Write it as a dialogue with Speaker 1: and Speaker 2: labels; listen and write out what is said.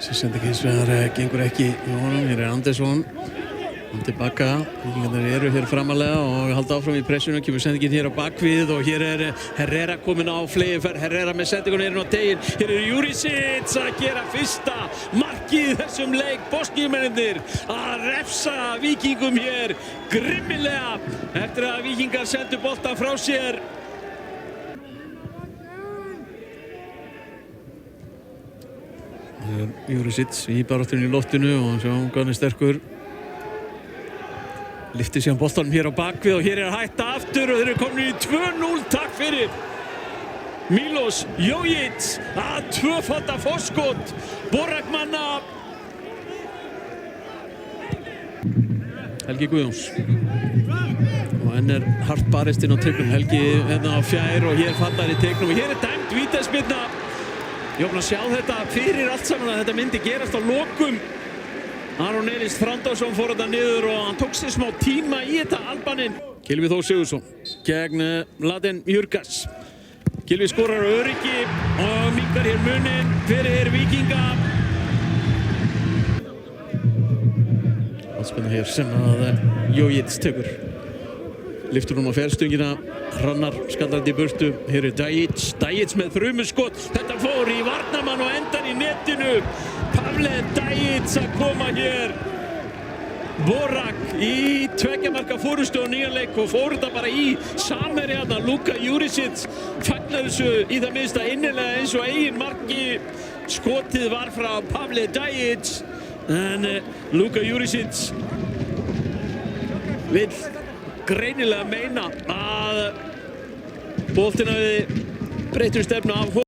Speaker 1: Þessi sending hins vegar gengur ekki í honum. Hér Andersson. Hann tilbaka. Víkingarnir eru hér framalega og halda áfram í pressuna. Kemur sendingin hér á bakvið og hér Herrera komin á fleygiferð. Herrera með sendingun inn á teginn. Hér Jurisic að gera fyrsta markið í þessum leik. Bosníumennirnir að refsa Víkingum hér grimmilega eftir að Víkingar sendu bolta frá sér. Jurisic í baráttunni í loftinu og sjáum hvað hann sterkur. Lyftir síðan boltanum hér á bakvið og hér hætta aftur og þeir eru komin í 2-0. Takk fyrir Milos Jojic að tvöfalda forskot Borakmanna. Helgi Guðjóns og enn hart barist inn á teignum. Helgi á fjær og hér fallar í teignum og hér dæmd vítaspyrna. Ég var búinn að sjá þetta fyrir allt saman að þetta myndi gerast á lokum. Aron Elís Þrándarsson fór þetta niður og hann tók sér smá tíma í þetta Albaninn. Gylfi Þór Sigurðsson gegn Mladen Jurgas. Gylfi skorar öryggi og minnkar hér muninn fyrir Víkinga. Allspenna hér sem að Jojic tekur. Lyftur hún á fjærstungina. Hrannar skallandi í burtu. Hér Dajic með þrumuskot. Þetta fór í varnarmann og endar í netinu. Pavle Dajic að koma hér. Borak í tveggjamarka forystu á nýjan leik og fór þetta bara í samherja hérna. Luka Jurisic fagnar þessu í það minnsta innilega eins og eigin marki. Skotið var frá Pavle Dajic en Luka Jurisic vill greinilega meina að boltinn hafi breytt stefnu af honum.